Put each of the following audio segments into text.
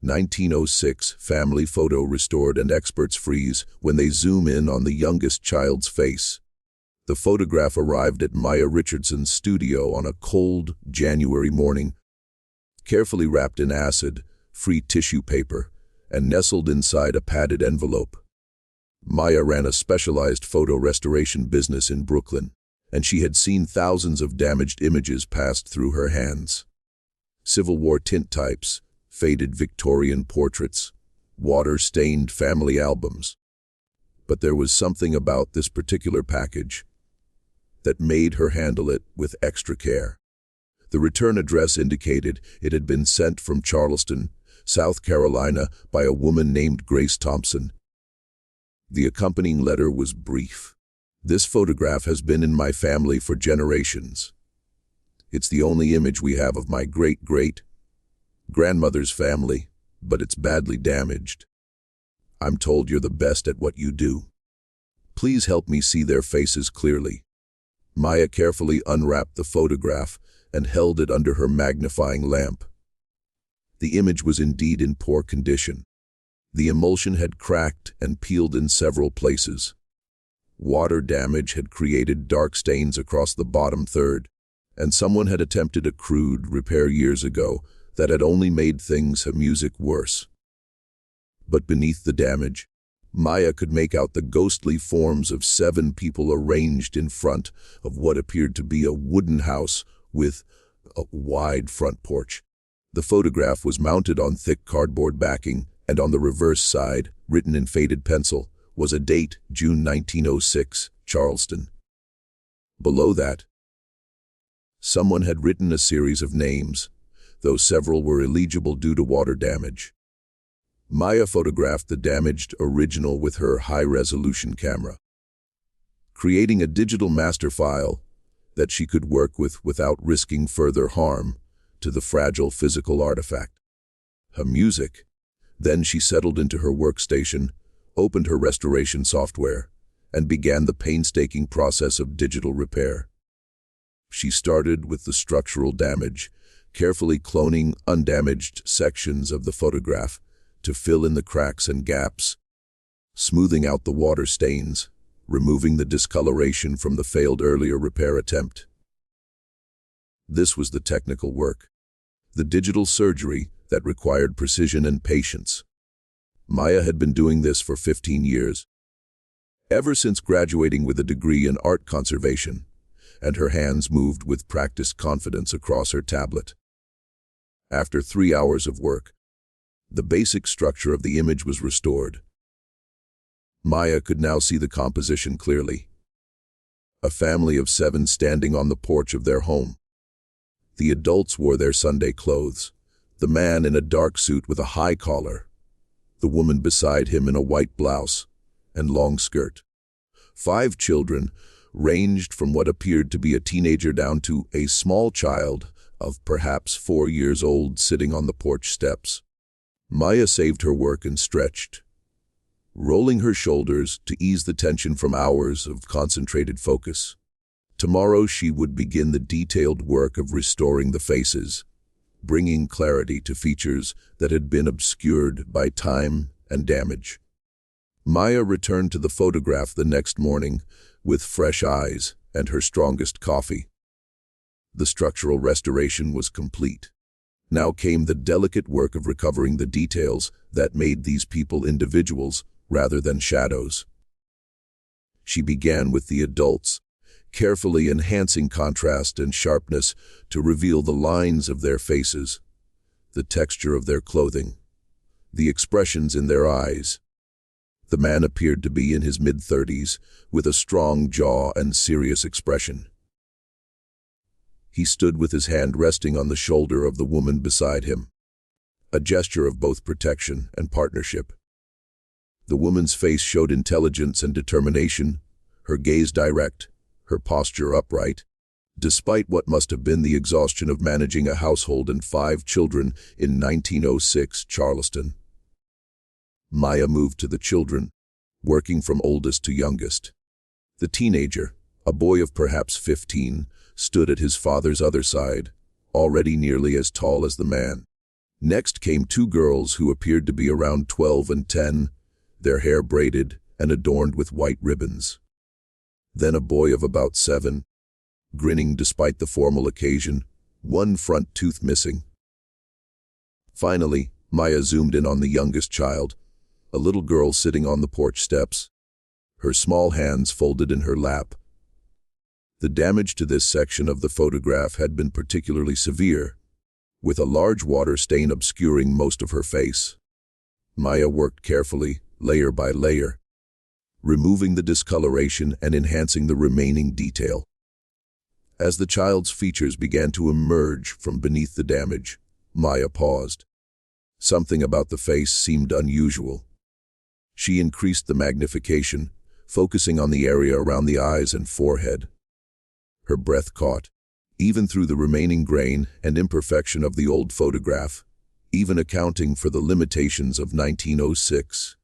1906 family photo restored, and experts freeze when they zoom in on the youngest child's face. The photograph arrived at Maya Richardson's studio on a cold January morning, carefully wrapped in acid-free tissue paper and nestled inside a padded envelope. Maya ran a specialized photo restoration business in Brooklyn, and she had seen thousands of damaged images pass through her hands. Civil War tint types, faded Victorian portraits, water-stained family albums. But there was something about this particular package that made her handle it with extra care. The return address indicated it had been sent from Charleston, South Carolina, by a woman named Grace Thompson. The accompanying letter was brief. "This photograph has been in my family for generations. It's the only image we have of my great-great-grandmother's family, but it's badly damaged. I'm told you're the best at what you do. Please help me see their faces clearly." Maya carefully unwrapped the photograph and held it under her magnifying lamp. The image was indeed in poor condition. The emulsion had cracked and peeled in several places. Water damage had created dark stains across the bottom third, and someone had attempted a crude repair years ago that had only made things music worse. But beneath the damage, Maya could make out the ghostly forms of 7 people arranged in front of what appeared to be a wooden house with a wide front porch. The photograph was mounted on thick cardboard backing, and on the reverse side, written in faded pencil, was a date, June 1906, Charleston. Below that, someone had written a series of names, though several were illegible due to water damage. Maya photographed the damaged original with her high-resolution camera, creating a digital master file that she could work with without risking further harm to the fragile physical artifact. Her music. Then she settled into her workstation, opened her restoration software, and began the painstaking process of digital repair. She started with the structural damage, carefully cloning undamaged sections of the photograph to fill in the cracks and gaps, smoothing out the water stains, removing the discoloration from the failed earlier repair attempt. This was the technical work, the digital surgery that required precision and patience. Maya had been doing this for 15 years, ever since graduating with a degree in art conservation, and her hands moved with practiced confidence across her tablet. After 3 hours of work, the basic structure of the image was restored. Maya could now see the composition clearly. A family of 7 standing on the porch of their home. The adults wore their Sunday clothes, the man in a dark suit with a high collar, the woman beside him in a white blouse and long skirt. 5 children, ranged from what appeared to be a teenager down to a small child of perhaps 4 years old sitting on the porch steps. Maya saved her work and stretched, rolling her shoulders to ease the tension from hours of concentrated focus. Tomorrow she would begin the detailed work of restoring the faces, bringing clarity to features that had been obscured by time and damage. Maya returned to the photograph the next morning with fresh eyes and her strongest coffee. The structural restoration was complete. Now came the delicate work of recovering the details that made these people individuals rather than shadows. She began with the adults, carefully enhancing contrast and sharpness to reveal the lines of their faces, the texture of their clothing, the expressions in their eyes. The man appeared to be in his mid-30s, with a strong jaw and serious expression. He stood with his hand resting on the shoulder of the woman beside him, a gesture of both protection and partnership. The woman's face showed intelligence and determination, her gaze direct, her posture upright, despite what must have been the exhaustion of managing a household and 5 children in 1906 Charleston. Maya moved to the children, working from oldest to youngest. The teenager, a boy of perhaps 15, stood at his father's other side, already nearly as tall as the man. Next came two girls who appeared to be around 12 and 10, their hair braided and adorned with white ribbons. Then a boy of about 7, grinning despite the formal occasion, one front tooth missing. Finally, Maya zoomed in on the youngest child, a little girl sitting on the porch steps, her small hands folded in her lap. The damage to this section of the photograph had been particularly severe, with a large water stain obscuring most of her face. Maya worked carefully, layer by layer, removing the discoloration and enhancing the remaining detail. As the child's features began to emerge from beneath the damage, Maya paused. Something about the face seemed unusual. She increased the magnification, focusing on the area around the eyes and forehead. Her breath caught, even through the remaining grain and imperfection of the old photograph, even accounting for the limitations of 1906.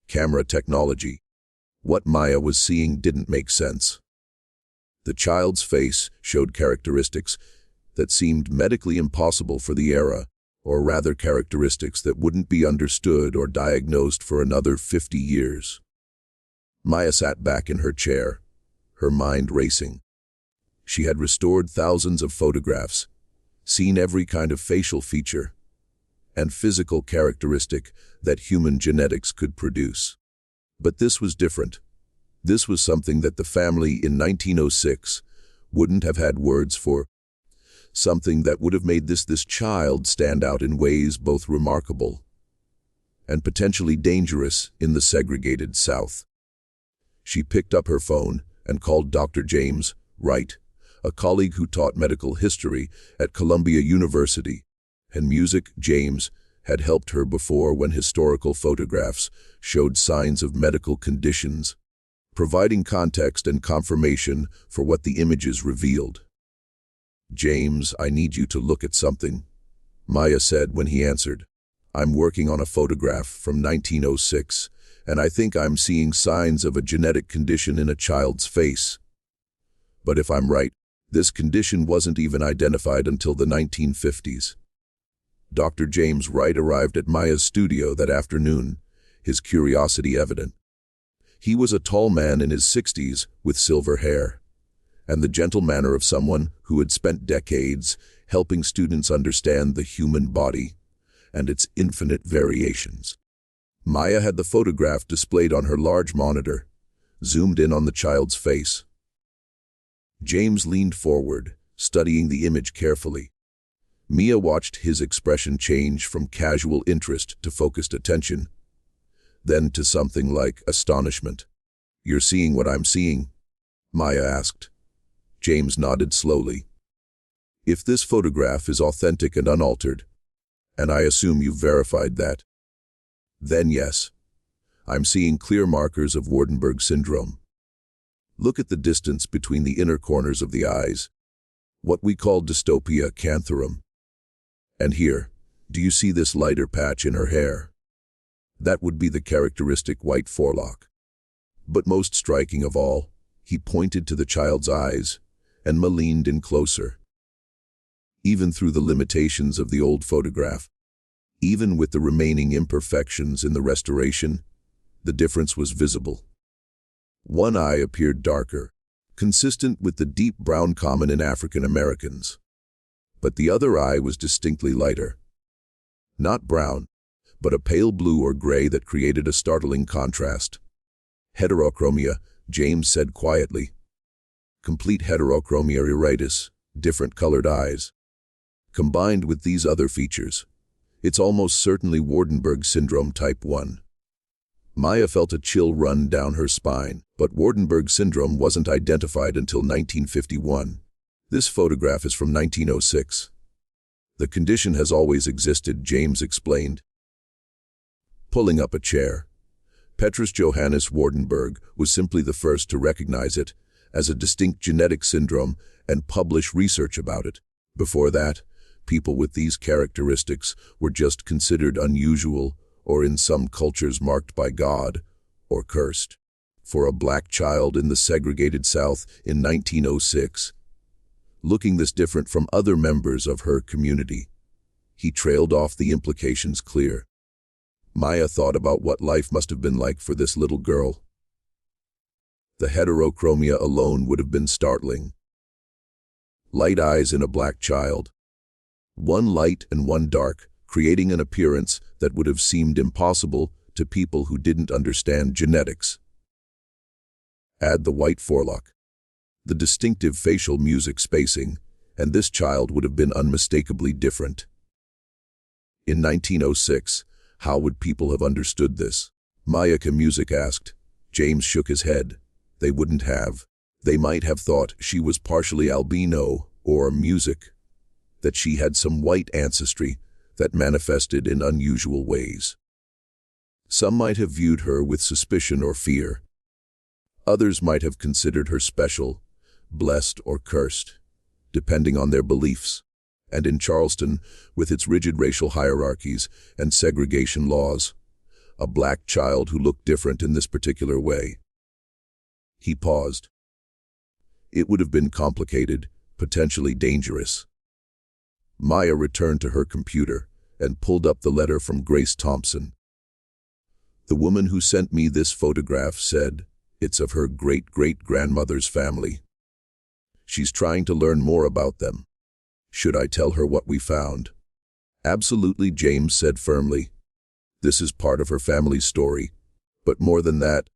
Camera technology. What Maya was seeing didn't make sense. The child's face showed characteristics that seemed medically impossible for the era, or rather characteristics that wouldn't be understood or diagnosed for another 50 years. Maya sat back in her chair, her mind racing. She had restored thousands of photographs, seen every kind of facial feature and physical characteristic that human genetics could produce. But this was different. This was something that the family in 1906 wouldn't have had words for, something that would have made this child stand out in ways both remarkable and potentially dangerous in the segregated South. She picked up her phone and called Dr. James Wright, a colleague who taught medical history at Columbia University, and music. James had helped her before when historical photographs showed signs of medical conditions, providing context and confirmation for what the images revealed. "James, I need you to look at something," Maya said when he answered. "I'm working on a photograph from 1906, and I think I'm seeing signs of a genetic condition in a child's face. But if I'm right, this condition wasn't even identified until the 1950s. Dr. James Wright arrived at Maya's studio that afternoon, his curiosity evident. He was a tall man in his 60s with silver hair, and the gentle manner of someone who had spent decades helping students understand the human body and its infinite variations. Maya had the photograph displayed on her large monitor, zoomed in on the child's face. James leaned forward, studying the image carefully. Mia watched his expression change from casual interest to focused attention, then to something like astonishment. "You're seeing what I'm seeing?" Maya asked. James nodded slowly. "If this photograph is authentic and unaltered, and I assume you've verified that, then yes, I'm seeing clear markers of Waardenburg Syndrome. Look at the distance between the inner corners of the eyes, what we call dystopia cantharum. And here, do you see this lighter patch in her hair? That would be the characteristic white forelock. But most striking of all, he pointed to the child's eyes, and Ma leaned in closer. Even through the limitations of the old photograph, even with the remaining imperfections in the restoration, the difference was visible. One eye appeared darker, consistent with the deep brown common in African Americans. But the other eye was distinctly lighter. Not brown, but a pale blue or gray that created a startling contrast. "Heterochromia," James said quietly. "Complete heterochromia iritis, different colored eyes. Combined with these other features, it's almost certainly Waardenburg Syndrome type 1. Maya felt a chill run down her spine, but Waardenburg Syndrome wasn't identified until 1951. This photograph is from 1906. The condition has always existed, James explained. Pulling up a chair, Petrus Johannes Waardenburg was simply the first to recognize it as a distinct genetic syndrome and publish research about it. Before that, people with these characteristics were just considered unusual or in some cultures marked by God or cursed. For a black child in the segregated South in 1906, looking this different from other members of her community, He trailed off, the implications clear. Maya thought about what life must have been like for this little girl. The heterochromia alone would have been startling. Light eyes in a black child. One light and one dark, creating an appearance that would have seemed impossible to people who didn't understand genetics. Add the white forelock, the distinctive facial music spacing, and this child would have been unmistakably different. In 1906, how would people have understood this? Mayaka Music asked. James shook his head. They wouldn't have. They might have thought she was partially albino, or music, that she had some white ancestry that manifested in unusual ways. Some might have viewed her with suspicion or fear. Others might have considered her special, blessed or cursed, depending on their beliefs. And in Charleston, with its rigid racial hierarchies and segregation laws, a black child who looked different in this particular way. He paused. It would have been complicated, potentially dangerous. Maya returned to her computer and pulled up the letter from Grace Thompson. The woman who sent me this photograph said it's of her great-great-grandmother's family. She's trying to learn more about them. Should I tell her what we found? Absolutely, James said firmly. This is part of her family's story, but more than that,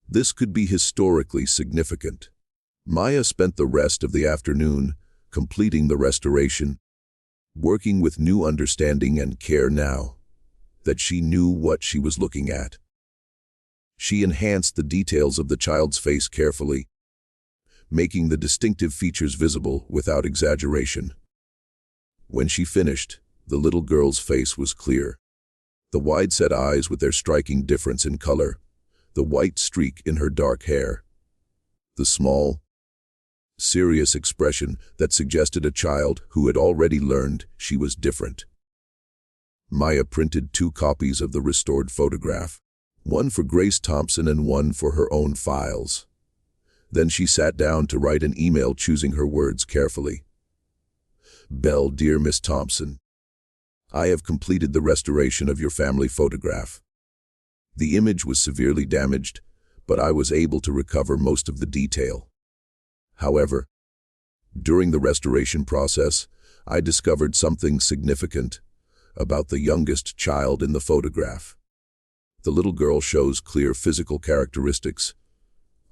this could be historically significant. Maya spent the rest of the afternoon completing the restoration, working with new understanding and care now that she knew what she was looking at. She enhanced the details of the child's face carefully, making the distinctive features visible without exaggeration. When she finished, the little girl's face was clear. The wide-set eyes with their striking difference in color, the white streak in her dark hair, the small, serious expression that suggested a child who had already learned she was different. Maya printed 2 copies of the restored photograph, one for Grace Thompson and one for her own files. Then she sat down to write an email, choosing her words carefully. Belle, dear Miss Thompson, I have completed the restoration of your family photograph. The image was severely damaged, but I was able to recover most of the detail. However, during the restoration process, I discovered something significant about the youngest child in the photograph. The little girl shows clear physical characteristics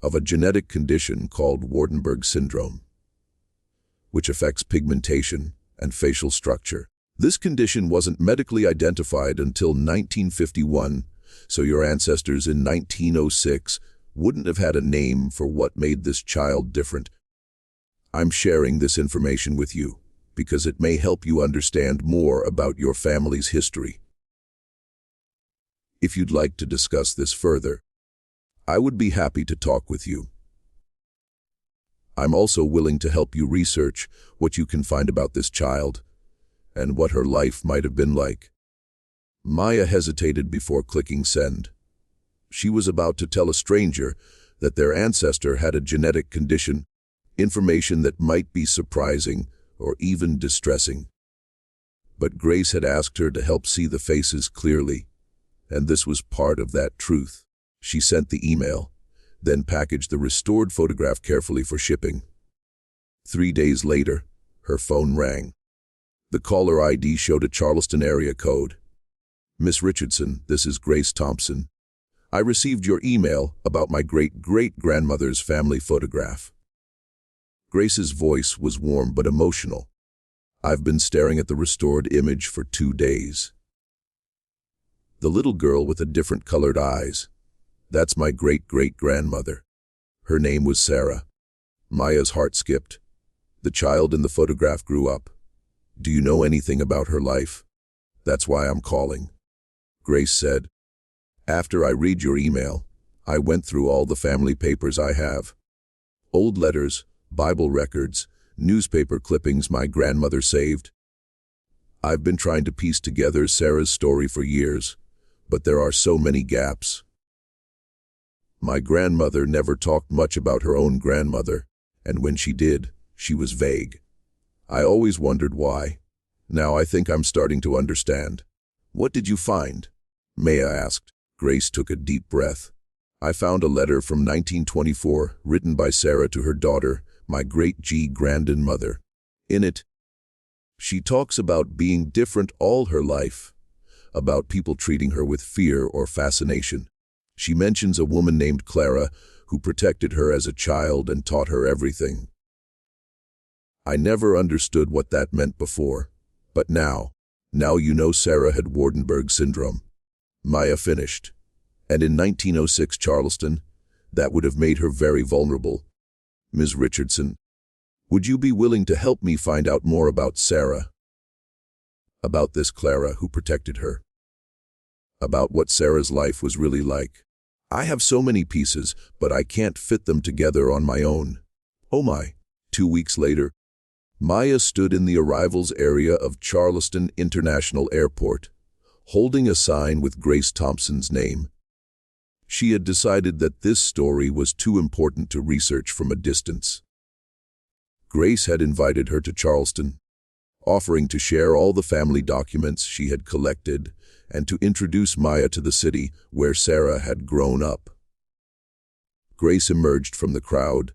of a genetic condition called Waardenburg Syndrome, which affects pigmentation and facial structure. This condition wasn't medically identified until 1951, so your ancestors in 1906 wouldn't have had a name for what made this child different. I'm sharing this information with you because it may help you understand more about your family's history. If you'd like to discuss this further, I would be happy to talk with you. I'm also willing to help you research what you can find about this child and what her life might have been like. Maya hesitated before clicking send. She was about to tell a stranger that their ancestor had a genetic condition, information that might be surprising or even distressing. But Grace had asked her to help see the faces clearly, and this was part of that truth. She sent the email, then packaged the restored photograph carefully for shipping. 3 days later, her phone rang. The caller ID showed a Charleston area code. Miss Richardson, this is Grace Thompson. I received your email about my great-great-grandmother's family photograph. Grace's voice was warm but emotional. I've been staring at the restored image for 2 days. The little girl with the different colored eyes. That's my great-great-grandmother. Her name was Sarah. Maya's heart skipped. The child in the photograph grew up. Do you know anything about her life? That's why I'm calling. Grace said, after I read your email, I went through all the family papers I have. Old letters, Bible records, newspaper clippings my grandmother saved. I've been trying to piece together Sarah's story for years, but there are so many gaps. My grandmother never talked much about her own grandmother, and when she did, she was vague. I always wondered why. Now I think I'm starting to understand. What did you find? Maya asked. Grace took a deep breath. I found a letter from 1924 written by Sarah to her daughter, my great-grandmother. In it, she talks about being different all her life, about people treating her with fear or fascination. She mentions a woman named Clara who protected her as a child and taught her everything. I never understood what that meant before, but now you know Sarah had Waardenburg Syndrome. Maya finished. And in 1906 Charleston, that would have made her very vulnerable. Ms. Richardson, would you be willing to help me find out more about Sarah? About this Clara who protected her. About what Sarah's life was really like. I have so many pieces, but I can't fit them together on my own. Oh my. 2 weeks later, Maya stood in the arrivals area of Charleston International Airport, holding a sign with Grace Thompson's name. She had decided that this story was too important to research from a distance. Grace had invited her to Charleston, offering to share all the family documents she had collected and to introduce Maya to the city where Sarah had grown up. Grace emerged from the crowd,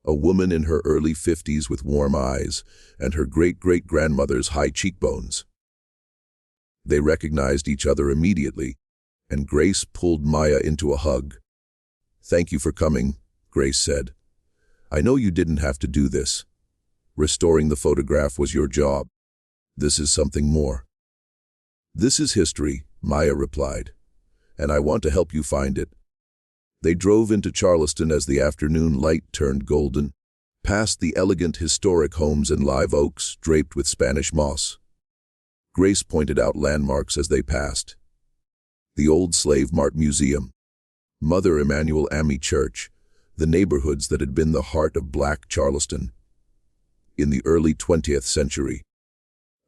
a woman in her early 50s with warm eyes and her great-great-grandmother's high cheekbones. They recognized each other immediately, and Grace pulled Maya into a hug. "Thank you for coming," Grace said. "I know you didn't have to do this. Restoring the photograph was your job. This is something more." "This is history," Maya replied, "and I want to help you find it." They drove into Charleston as the afternoon light turned golden, past the elegant historic homes and live oaks draped with Spanish moss. Grace pointed out landmarks as they passed. The old Slave Mart Museum, Mother Emanuel AME Church, the neighborhoods that had been the heart of Black Charleston in the early 20th century.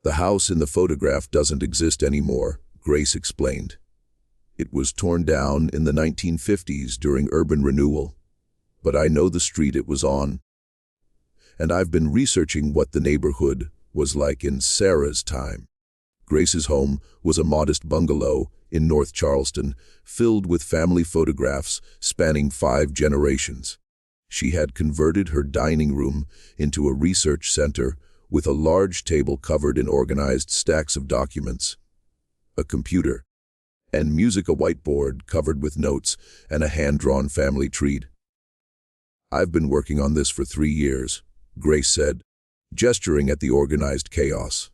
"The house in the photograph doesn't exist anymore," Grace explained. "It was torn down in the 1950s during urban renewal, but I know the street it was on. And I've been researching what the neighborhood was like in Sarah's time." Grace's home was a modest bungalow in North Charleston, filled with family photographs spanning 5 generations. She had converted her dining room into a research center with a large table covered in organized stacks of documents, a computer, and music, a whiteboard covered with notes, and a hand-drawn family tree. "I've been working on this for 3 years, Grace said, gesturing at the organized chaos.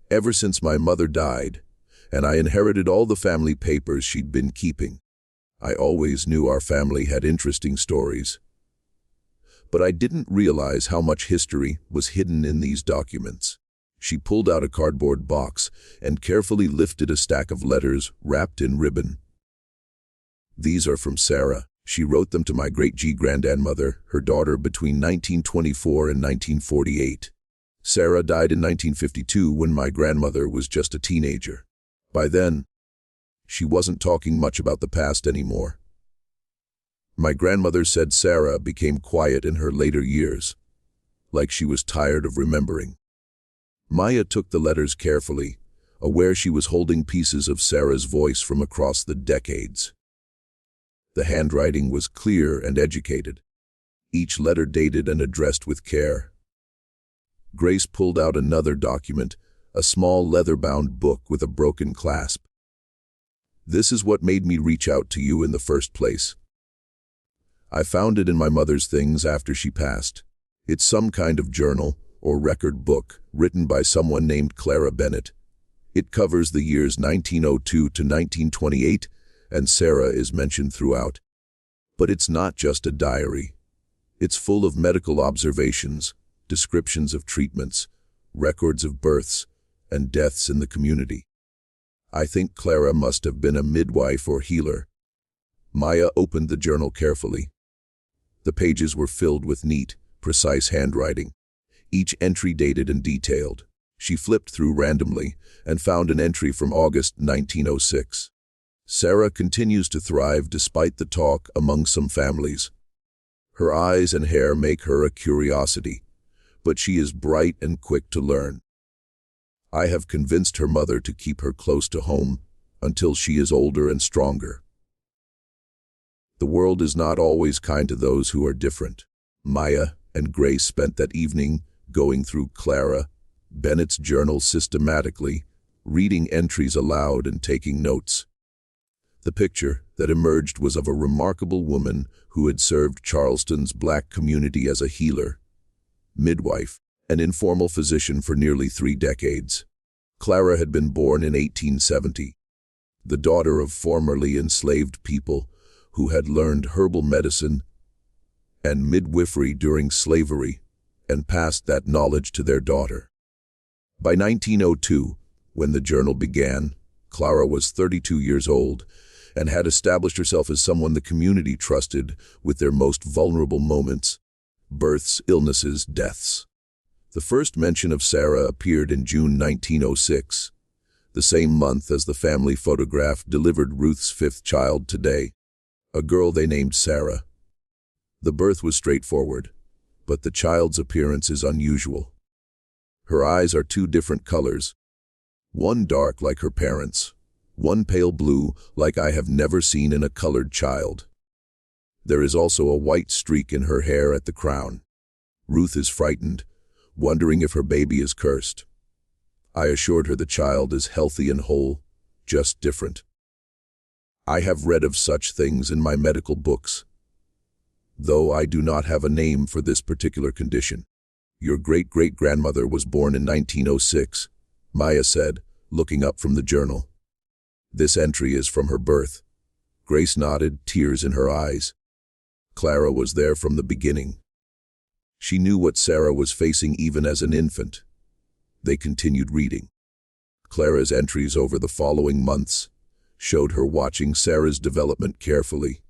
"Ever since my mother died, and I inherited all the family papers she'd been keeping. I always knew our family had interesting stories, but I didn't realize how much history was hidden in these documents." She pulled out a cardboard box and carefully lifted a stack of letters wrapped in ribbon. "These are from Sarah. She wrote them to my great-grandmother, her daughter, between 1924 and 1948. Sarah died in 1952 when my grandmother was just a teenager. By then, she wasn't talking much about the past anymore. My grandmother said Sarah became quiet in her later years, like she was tired of remembering." Maya took the letters carefully, aware she was holding pieces of Sarah's voice from across the decades. The handwriting was clear and educated, each letter dated and addressed with care. Grace pulled out another document, a small leather-bound book with a broken clasp. "This is what made me reach out to you in the first place. I found it in my mother's things after she passed. It's some kind of journal or record book written by someone named Clara Bennett. It covers the years 1902 to 1928, and Sarah is mentioned throughout. But it's not just a diary. It's full of medical observations, descriptions of treatments, records of births, and deaths in the community. I think Clara must have been a midwife or healer." Maya opened the journal carefully. The pages were filled with neat, precise handwriting, each entry dated and detailed. She flipped through randomly and found an entry from August 1906. "Sarah continues to thrive despite the talk among some families. Her eyes and hair make her a curiosity, but she is bright and quick to learn. I have convinced her mother to keep her close to home until she is older and stronger. The world is not always kind to those who are different. Maya and Grace spent that evening going through Clara Bennett's journal systematically, reading entries aloud and taking notes. The picture that emerged was of a remarkable woman who had served Charleston's black community as a healer, midwife, and informal physician for nearly 3 decades. Clara had been born in 1870, the daughter of formerly enslaved people who had learned herbal medicine and midwifery during slavery and passed that knowledge to their daughter. By 1902, when the journal began, Clara was 32 years old and had established herself as someone the community trusted with their most vulnerable moments: births, illnesses, deaths. The first mention of Sarah appeared in June 1906, the same month as the family photograph delivered Ruth's 5th child today, a girl they named Sarah. The birth was straightforward, but the child's appearance is unusual. Her eyes are 2 different colors, one dark like her parents', one pale blue like I have never seen in a colored child. There is also a white streak in her hair at the crown. Ruth is frightened, wondering if her baby is cursed. I assured her the child is healthy and whole, just different. I have read of such things in my medical books, though I do not have a name for this particular condition. Your great-great-grandmother was born in 1906, Maya said, looking up from the journal. This entry is from her birth. Grace nodded, tears in her eyes. Clara was there from the beginning. She knew what Sarah was facing even as an infant. They continued reading. Clara's entries over the following months showed her watching Sarah's development carefully,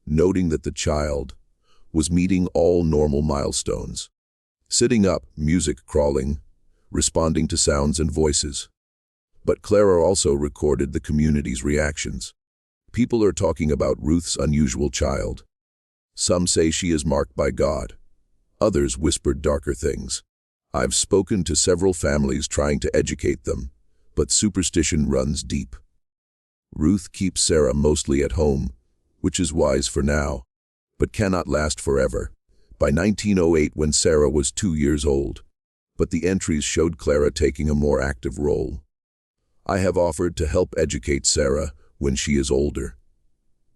noting that the child was meeting all normal milestones. Sitting up, music crawling, responding to sounds and voices. But Clara also recorded the community's reactions. People are talking about Ruth's unusual child. Some say she is marked by God. Others whispered darker things. I've spoken to several families trying to educate them, but superstition runs deep. Ruth keeps Sarah mostly at home, which is wise for now, but cannot last forever. By 1908, when Sarah was 2 years old, but the entries showed Clara taking a more active role. I have offered to help educate Sarah when she is older.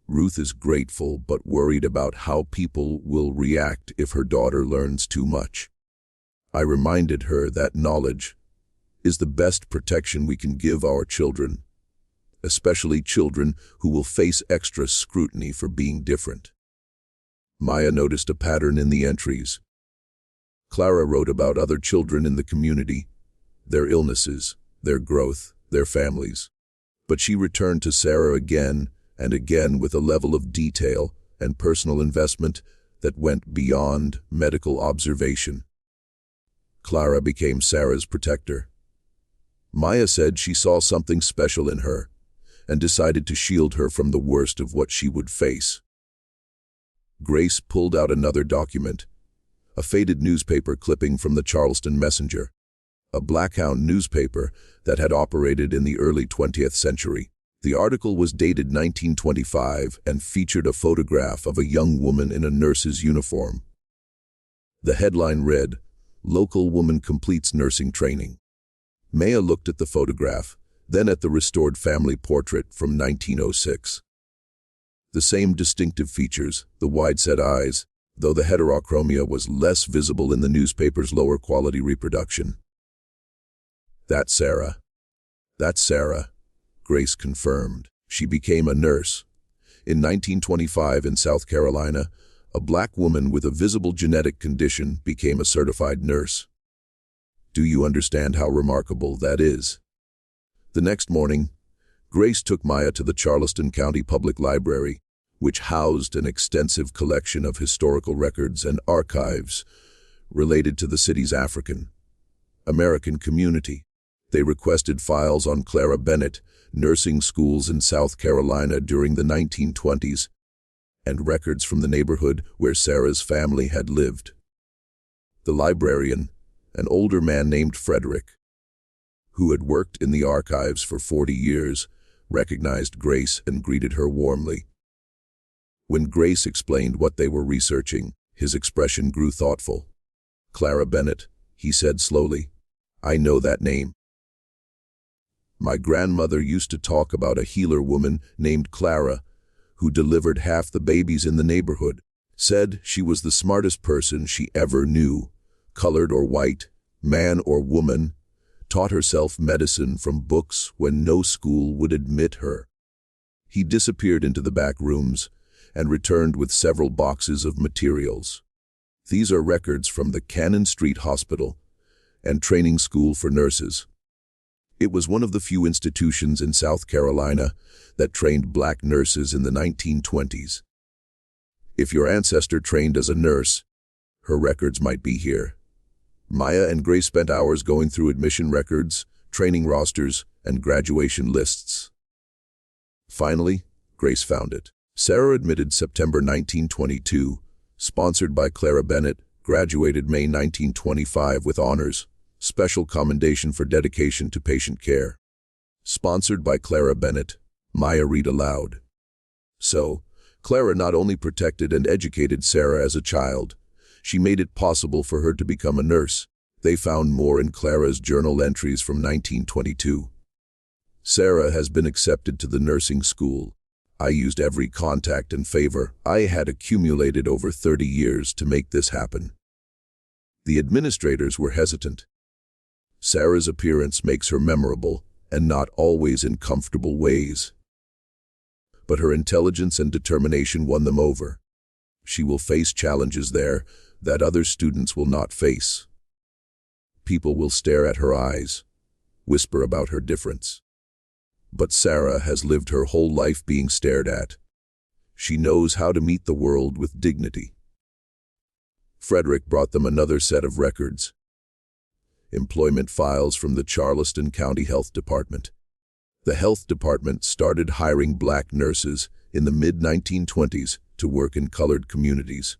Ruth is grateful but worried about how people will react if her daughter learns too much. I reminded her that knowledge is the best protection we can give our children, especially children who will face extra scrutiny for being different. Maya noticed a pattern in the entries. Clara wrote about other children in the community, their illnesses, their growth, their families. But she returned to Sarah again and again with a level of detail and personal investment that went beyond medical observation. Clara became Sarah's protector. Maya said she saw something special in her and decided to shield her from the worst of what she would face. Grace pulled out another document, a faded newspaper clipping from the Charleston Messenger, a blackhound newspaper that had operated in the early 20th century. The article was dated 1925 and featured a photograph of a young woman in a nurse's uniform. The headline read, "Local woman completes nursing training." Maya looked at the photograph, then at the restored family portrait from 1906. The same distinctive features, the wide-set eyes, though the heterochromia was less visible in the newspaper's lower-quality reproduction. That's Sarah. That's Sarah, Grace confirmed. She became a nurse. In 1925 in South Carolina, a black woman with a visible genetic condition became a certified nurse. Do you understand how remarkable that is? The next morning, Grace took Maya to the Charleston County Public Library, which housed an extensive collection of historical records and archives related to the city's African-American community. They requested files on Clara Bennett, nursing schools in South Carolina during the 1920s, and records from the neighborhood where Sarah's family had lived. The librarian, an older man named Frederick, who had worked in the archives for 40 years, recognized Grace and greeted her warmly. When Grace explained what they were researching, his expression grew thoughtful. "Clara Bennett," he said slowly. "I know that name. My grandmother used to talk about a healer woman named Clara, who delivered half the babies in the neighborhood. Said she was the smartest person she ever knew, colored or white, man or woman, taught herself medicine from books when no school would admit her." He disappeared into the back rooms and returned with several boxes of materials. "These are records from the Cannon Street Hospital and Training School for Nurses." It was one of the few institutions in South Carolina that trained black nurses in the 1920s. If your ancestor trained as a nurse, her records might be here. Maya and Grace spent hours going through admission records, training rosters, and graduation lists. Finally, Grace found it. Sarah admitted September 1922, sponsored by Clara Bennett, graduated May 1925 with honors, special commendation for dedication to patient care. Sponsored by Clara Bennett, Maya read aloud. So, Clara not only protected and educated Sarah as a child, she made it possible for her to become a nurse. They found more in Clara's journal entries from 1922. "Sarah has been accepted to the nursing school. I used every contact and favor I had accumulated over 30 years to make this happen." The administrators were hesitant. Sarah's appearance makes her memorable, and not always in comfortable ways. But her intelligence and determination won them over. She will face challenges there that other students will not face. People will stare at her eyes, whisper about her difference. But Sarah has lived her whole life being stared at. She knows how to meet the world with dignity. Frederick brought them another set of records. Employment files from the Charleston County Health Department. The health department started hiring black nurses in the mid-1920s to work in colored communities.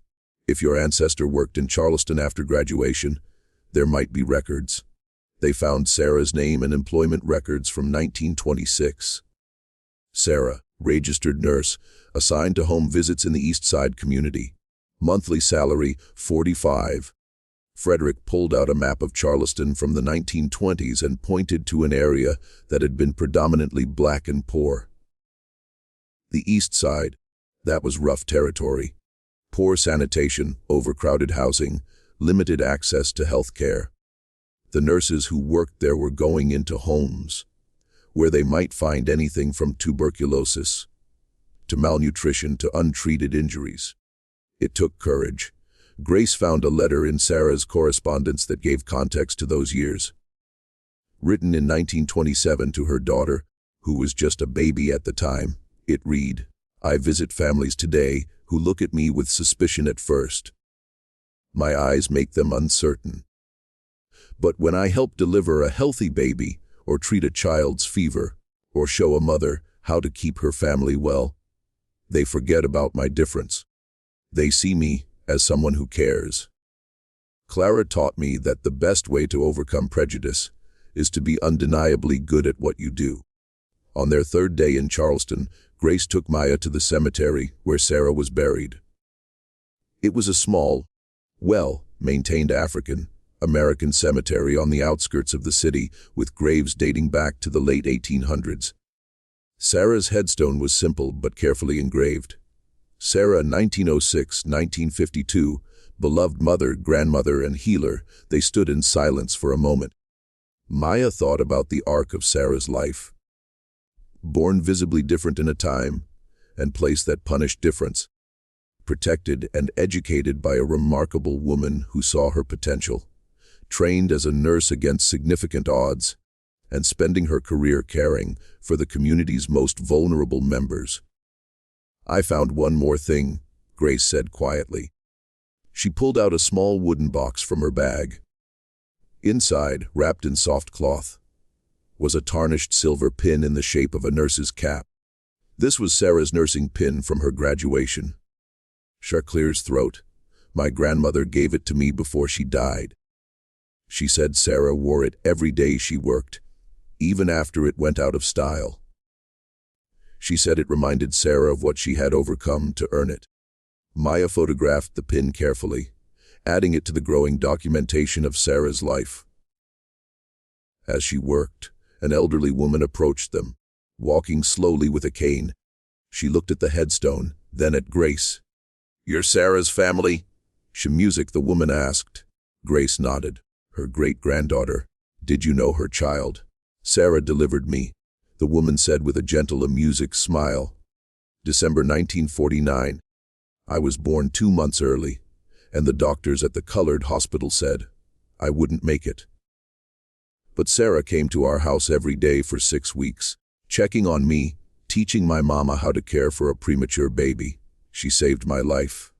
If your ancestor worked in Charleston after graduation, there might be records. They found Sarah's name and employment records from 1926. Sarah, registered nurse, assigned to home visits in the East Side community. Monthly salary, $45. Frederick pulled out a map of Charleston from the 1920s and pointed to an area that had been predominantly black and poor. The East Side, that was rough territory. Poor sanitation, overcrowded housing, limited access to health care. The nurses who worked there were going into homes, where they might find anything from tuberculosis to malnutrition to untreated injuries. It took courage. Grace found a letter in Sarah's correspondence that gave context to those years. Written in 1927 to her daughter, who was just a baby at the time, it read, "I visit families today who look at me with suspicion at first. My eyes make them uncertain. But when I help deliver a healthy baby, or treat a child's fever, or show a mother how to keep her family well, they forget about my difference. They see me as someone who cares." Clara taught me that the best way to overcome prejudice is to be undeniably good at what you do. On their third day in Charleston, Grace took Maya to the cemetery where Sarah was buried. It was a small, well-maintained African-American cemetery on the outskirts of the city with graves dating back to the late 1800s. Sarah's headstone was simple but carefully engraved. Sarah, 1906-1952, beloved mother, grandmother, and healer. They stood in silence for a moment. Maya thought about the arc of Sarah's life. Born visibly different in a time and place that punished difference. Protected and educated by a remarkable woman who saw her potential. Trained as a nurse against significant odds, and spending her career caring for the community's most vulnerable members. "I found one more thing," Grace said quietly. She pulled out a small wooden box from her bag. Inside, wrapped in soft cloth, was a tarnished silver pin in the shape of a nurse's cap. This was Sarah's nursing pin from her graduation. She clears throat. "My grandmother gave it to me before she died. She said Sarah wore it every day she worked, even after it went out of style. She said it reminded Sarah of what she had overcome to earn it. Maya photographed the pin carefully, adding it to the growing documentation of Sarah's life. As she worked, an elderly woman approached them, walking slowly with a cane. She looked at the headstone, then at Grace. "You're Sarah's family?" Music, the woman asked. Grace nodded. "Her great-granddaughter. Did you know her child?" "Sarah delivered me," the woman said with a gentle amusing smile. December 1949. I was born 2 months early, and the doctors at the colored hospital said I wouldn't make it. But Sarah came to our house every day for 6 weeks, checking on me, teaching my mama how to care for a premature baby. She saved my life.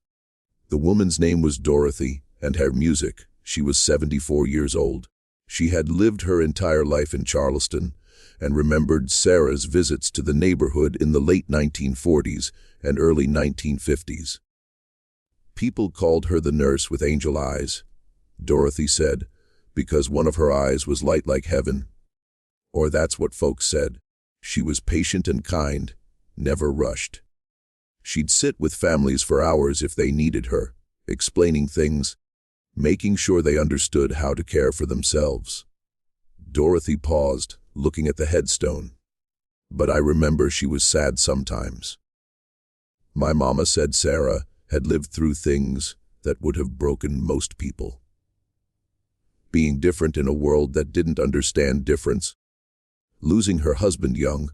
The woman's name was Dorothy, and her music, she was 74 years old. She had lived her entire life in Charleston and remembered Sarah's visits to the neighborhood in the late 1940s and early 1950s. People called her the nurse with angel eyes, Dorothy said, because one of her eyes was light like heaven. Or that's what folks said. She was patient and kind, never rushed. She'd sit with families for hours if they needed her, explaining things, making sure they understood how to care for themselves. Dorothy paused, looking at the headstone. But I remember she was sad sometimes. My mama said Sarah had lived through things that would have broken most people. Being different in a world that didn't understand difference. Losing her husband young,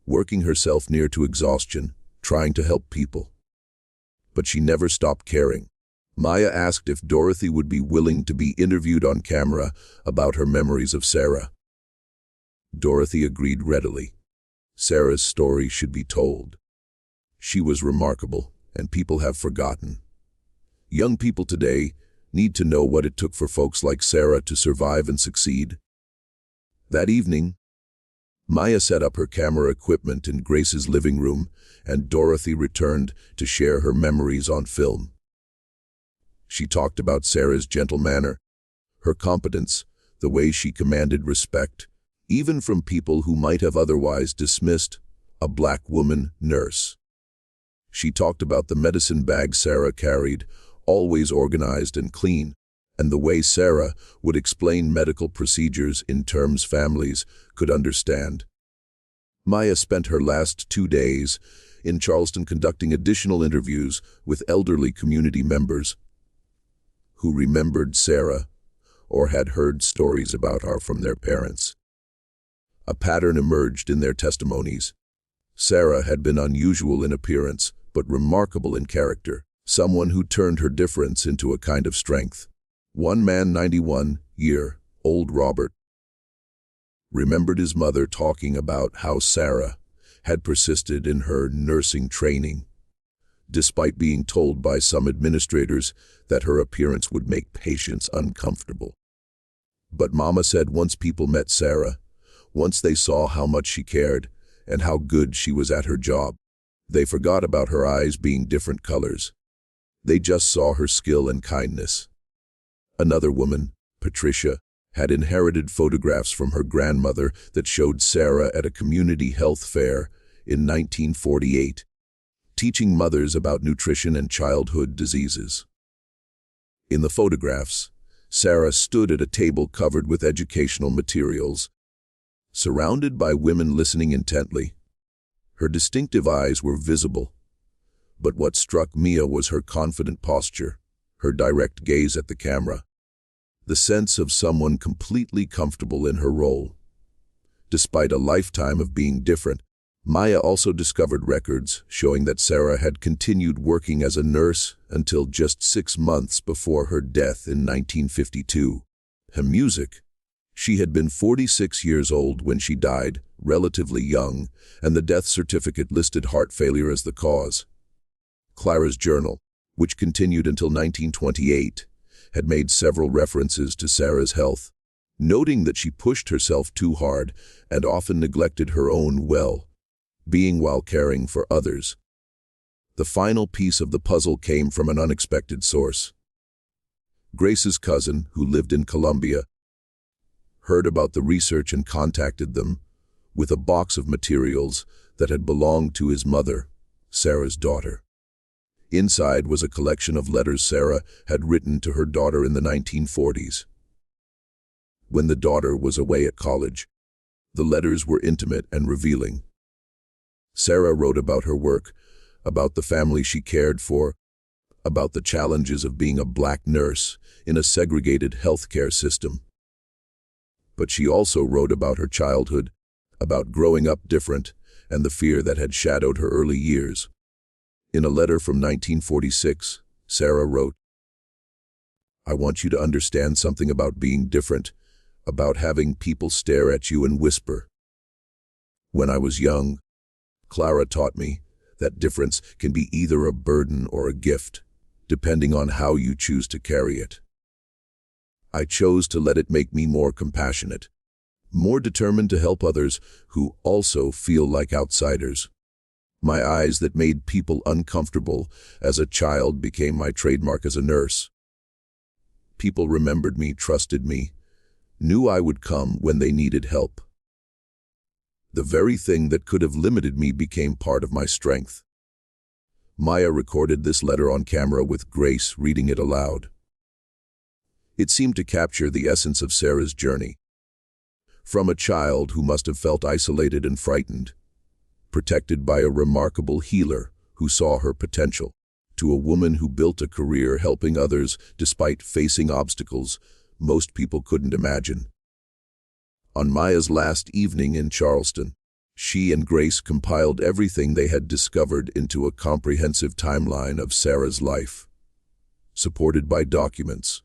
working herself near to exhaustion, trying to help people. But she never stopped caring. Maya asked if Dorothy would be willing to be interviewed on camera about her memories of Sarah. Dorothy agreed readily. Sarah's story should be told. She was remarkable, and people have forgotten. Young people today need to know what it took for folks like Sarah to survive and succeed. That evening, Maya set up her camera equipment in Grace's living room, and Dorothy returned to share her memories on film. She talked about Sarah's gentle manner, her competence, the way she commanded respect, even from people who might have otherwise dismissed a black woman nurse. She talked about the medicine bag Sarah carried, always organized and clean, and the way Sarah would explain medical procedures in terms families could understand. Maya spent her last 2 days in Charleston conducting additional interviews with elderly community members who remembered Sarah or had heard stories about her from their parents. A pattern emerged in their testimonies. Sarah had been unusual in appearance, but remarkable in character, someone who turned her difference into a kind of strength. One man, 91-year-old Robert, remembered his mother talking about how Sarah had persisted in her nursing training, despite being told by some administrators that her appearance would make patients uncomfortable. But Mama said once people met Sarah, once they saw how much she cared and how good she was at her job, they forgot about her eyes being different colors. They just saw her skill and kindness. Another woman, Patricia, had inherited photographs from her grandmother that showed Sarah at a community health fair in 1948, teaching mothers about nutrition and childhood diseases. In the photographs, Sarah stood at a table covered with educational materials, surrounded by women listening intently. Her distinctive eyes were visible, but what struck Mia was her confident posture, her direct gaze at the camera, the sense of someone completely comfortable in her role. Despite a lifetime of being different, Maya also discovered records showing that Sarah had continued working as a nurse until just 6 months before her death in 1952. Her music. She had been 46 years old when she died, relatively young, and the death certificate listed heart failure as the cause. Clara's journal, which continued until 1928, had made several references to Sarah's health, noting that she pushed herself too hard and often neglected her own well-being while caring for others. The final piece of the puzzle came from an unexpected source. Grace's cousin, who lived in Colombia, heard about the research and contacted them with a box of materials that had belonged to his mother, Sarah's daughter. Inside was a collection of letters Sarah had written to her daughter in the 1940s. When the daughter was away at college, the letters were intimate and revealing. Sarah wrote about her work, about the family she cared for, about the challenges of being a black nurse in a segregated healthcare system. But she also wrote about her childhood, about growing up different, and the fear that had shadowed her early years. In a letter from 1946, Sarah wrote, "I want you to understand something about being different, about having people stare at you and whisper. When I was young, Clara taught me that difference can be either a burden or a gift, depending on how you choose to carry it. I chose to let it make me more compassionate, more determined to help others who also feel like outsiders. My eyes that made people uncomfortable as a child became my trademark as a nurse. People remembered me, trusted me, knew I would come when they needed help. The very thing that could have limited me became part of my strength." Maya recorded this letter on camera with Grace reading it aloud. It seemed to capture the essence of Sarah's journey. From a child who must have felt isolated and frightened, protected by a remarkable healer who saw her potential, to a woman who built a career helping others despite facing obstacles most people couldn't imagine. On Maya's last evening in Charleston, she and Grace compiled everything they had discovered into a comprehensive timeline of Sarah's life, supported by documents,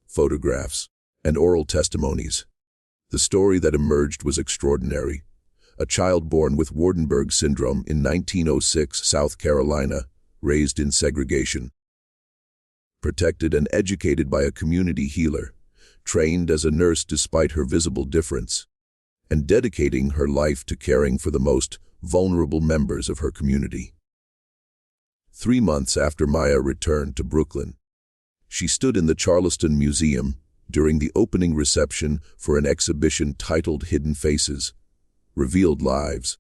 photographs, and oral testimonies. The story that emerged was extraordinary. A child born with Waardenburg Syndrome in 1906, South Carolina, raised in segregation, protected and educated by a community healer, trained as a nurse despite her visible difference, and dedicating her life to caring for the most vulnerable members of her community. 3 months after Maya returned to Brooklyn, she stood in the Charleston Museum during the opening reception for an exhibition titled Hidden Faces, Revealed Lives,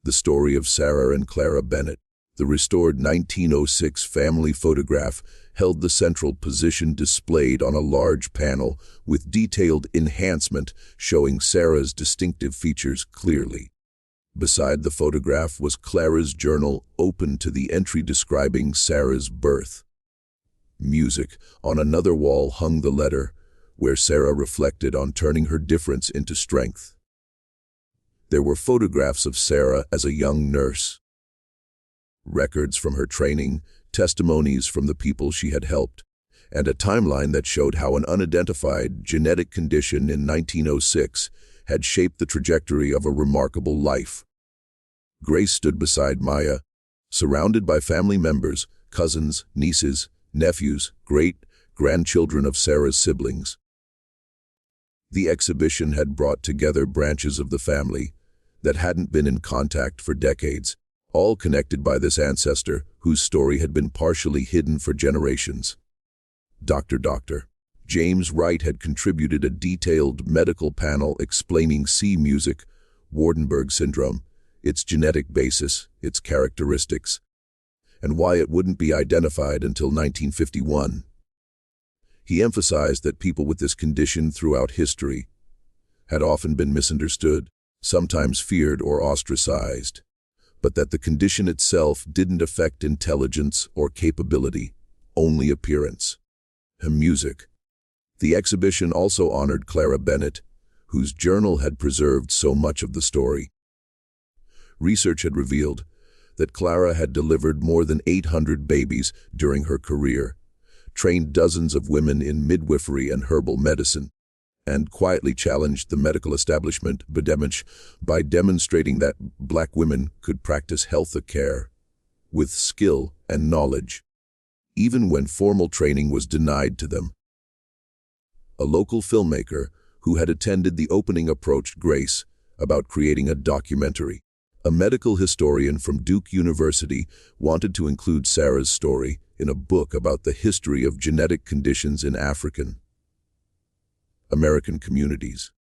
the story of Sarah and Clara Bennett. The restored 1906 family photograph held the central position displayed on a large panel with detailed enhancement showing Sarah's distinctive features clearly. Beside the photograph was Clara's journal open to the entry describing Sarah's birth. Music on another wall hung the letter, where Sarah reflected on turning her difference into strength. There were photographs of Sarah as a young nurse, records from her training, testimonies from the people she had helped, and a timeline that showed how an unidentified genetic condition in 1906 had shaped the trajectory of a remarkable life. Grace stood beside Maya, surrounded by family members, cousins, nieces, nephews, great-grandchildren of Sarah's siblings. The exhibition had brought together branches of the family that hadn't been in contact for decades, all connected by this ancestor whose story had been partially hidden for generations. Dr. James Wright had contributed a detailed medical panel explaining C music, Waardenburg Syndrome, its genetic basis, its characteristics, and why it wouldn't be identified until 1951. He emphasized that people with this condition throughout history had often been misunderstood, sometimes feared or ostracized, but that the condition itself didn't affect intelligence or capability, only appearance. Music. The exhibition also honored Clara Bennett, whose journal had preserved so much of the story. Research had revealed that Clara had delivered more than 800 babies during her career, trained dozens of women in midwifery and herbal medicine, and quietly challenged the medical establishment by demonstrating that black women could practice health care with skill and knowledge, even when formal training was denied to them. A local filmmaker who had attended the opening approached Grace about creating a documentary. A medical historian from Duke University wanted to include Sarah's story in a book about the history of genetic conditions in African American communities.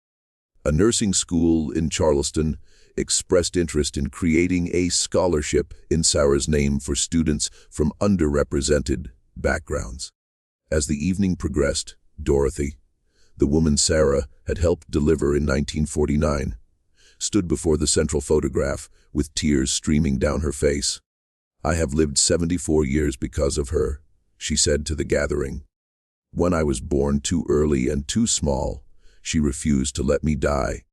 A nursing school in Charleston expressed interest in creating a scholarship in Sarah's name for students from underrepresented backgrounds. As the evening progressed, Dorothy, the woman Sarah had helped deliver in 1949, stood before the central photograph with tears streaming down her face. "I have lived 74 years because of her," she said to the gathering. "When I was born too early and too small, she refused to let me die.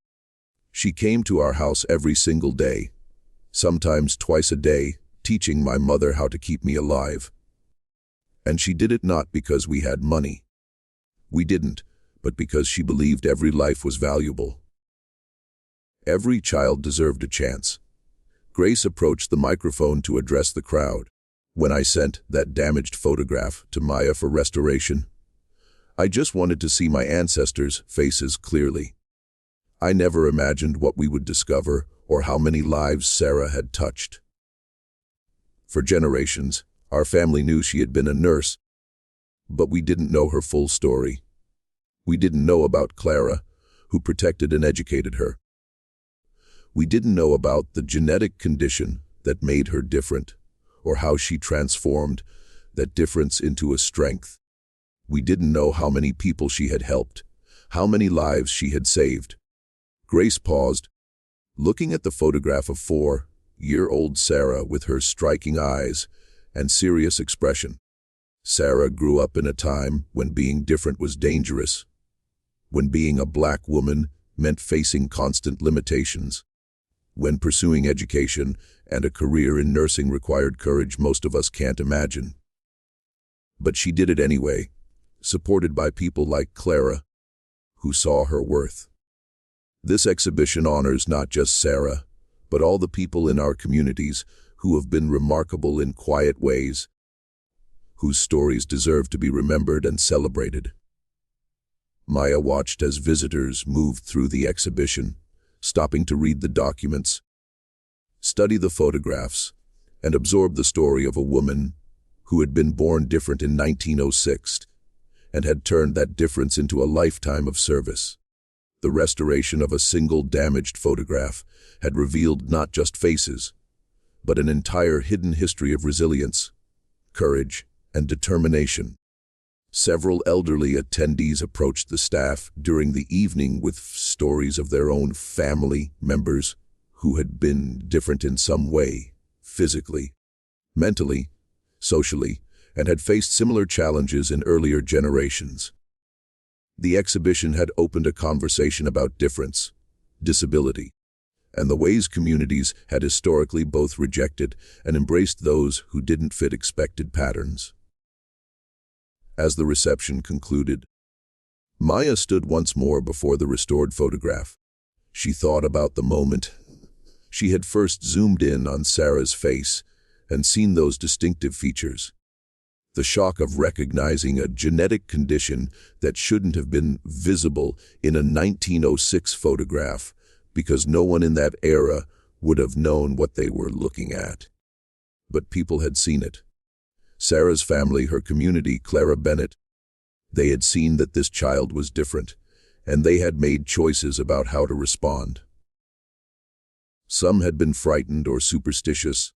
She came to our house every single day, sometimes twice a day, teaching my mother how to keep me alive. And she did it not because we had money. We didn't, but because she believed every life was valuable. Every child deserved a chance." Grace approached the microphone to address the crowd. "When I sent that damaged photograph to Maya for restoration, I just wanted to see my ancestors' faces clearly. I never imagined what we would discover or how many lives Sarah had touched. For generations, our family knew she had been a nurse, but we didn't know her full story. We didn't know about Clara, who protected and educated her. We didn't know about the genetic condition that made her different, or how she transformed that difference into a strength. We didn't know how many people she had helped, how many lives she had saved." Grace paused, looking at the photograph of 4-year-old Sarah with her striking eyes and serious expression. Sarah grew up in a time when being different was dangerous, when being a black woman meant facing constant limitations, when pursuing education and a career in nursing required courage most of us can't imagine. But she did it anyway, supported by people like Clara, who saw her worth. This exhibition honors not just Sarah, but all the people in our communities who have been remarkable in quiet ways, whose stories deserve to be remembered and celebrated. Maya watched as visitors moved through the exhibition, stopping to read the documents, study the photographs, and absorb the story of a woman who had been born different in 1906 and had turned that difference into a lifetime of service. The restoration of a single damaged photograph had revealed not just faces, but an entire hidden history of resilience, courage, and determination. Several elderly attendees approached the staff during the evening with stories of their own family members who had been different in some way, physically, mentally, socially, and had faced similar challenges in earlier generations. The exhibition had opened a conversation about difference, disability, and the ways communities had historically both rejected and embraced those who didn't fit expected patterns. As the reception concluded, Maya stood once more before the restored photograph. She thought about the moment she had first zoomed in on Sarah's face and seen those distinctive features. The shock of recognizing a genetic condition that shouldn't have been visible in a 1906 photograph because no one in that era would have known what they were looking at. But people had seen it. Sarah's family, her community, Clara Bennett. They had seen that this child was different, and they had made choices about how to respond. Some had been frightened or superstitious,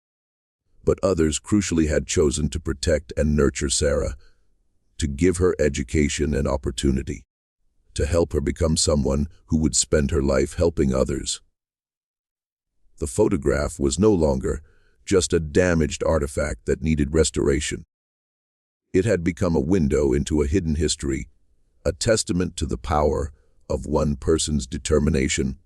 but others crucially had chosen to protect and nurture Sarah, to give her education and opportunity, to help her become someone who would spend her life helping others. The photograph was no longer just a damaged artifact that needed restoration. It had become a window into a hidden history, a testament to the power of one person's determination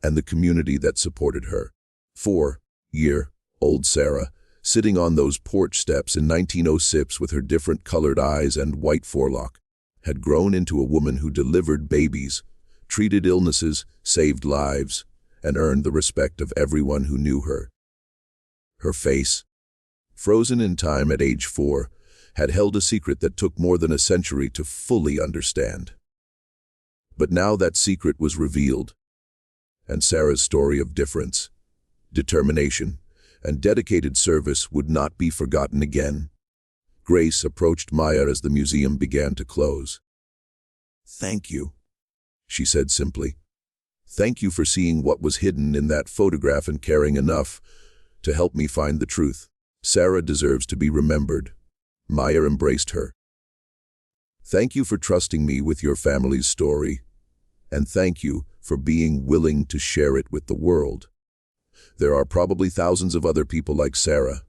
and the community that supported her. 4-year-old Sarah, sitting on those porch steps in 1906 with her different colored eyes and white forelock, had grown into a woman who delivered babies, treated illnesses, saved lives, and earned the respect of everyone who knew her. Her face, frozen in time at age 4, had held a secret that took more than a century to fully understand. But now that secret was revealed, and Sarah's story of difference, determination, and dedicated service would not be forgotten again. Grace approached Maya as the museum began to close. "Thank you," she said simply. Thank you for seeing what was hidden in that photograph and caring enough to help me find the truth. Sarah deserves to be remembered. Maya embraced her. Thank you for trusting me with your family's story, and thank you for being willing to share it with the world. There are probably thousands of other people like Sarah,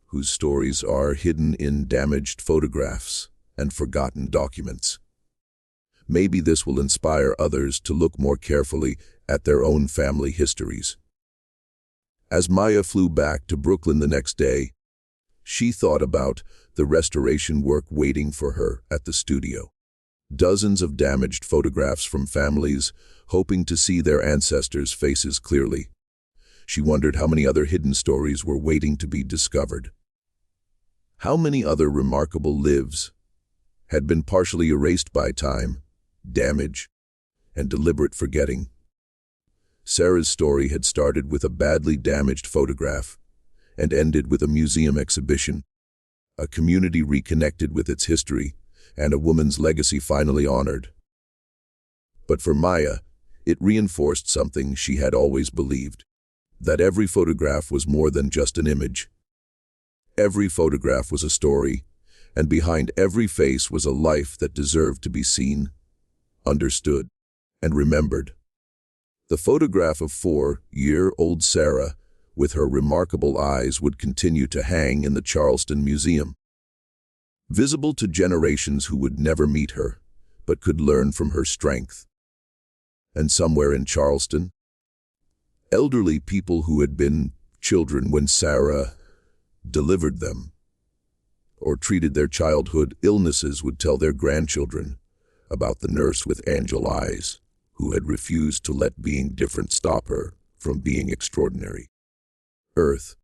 whose stories are hidden in damaged photographs and forgotten documents. Maybe this will inspire others to look more carefully at their own family histories. As Maya flew back to Brooklyn the next day, she thought about the restoration work waiting for her at the studio. Dozens of damaged photographs from families hoping to see their ancestors' faces clearly. She wondered how many other hidden stories were waiting to be discovered. How many other remarkable lives had been partially erased by time, damage, and deliberate forgetting. Sarah's story had started with a badly damaged photograph and ended with a museum exhibition, a community reconnected with its history, and a woman's legacy finally honored. But for Maya, it reinforced something she had always believed, that every photograph was more than just an image. Every photograph was a story, and behind every face was a life that deserved to be seen, understood, and remembered. The photograph of 4-year-old Sarah, with her remarkable eyes, would continue to hang in the Charleston Museum, visible to generations who would never meet her, but could learn from her strength. And somewhere in Charleston, elderly people who had been children when Sarah delivered them, or treated their childhood illnesses, would tell their grandchildren about the nurse with angel eyes who had refused to let being different stop her from being extraordinary. Earth,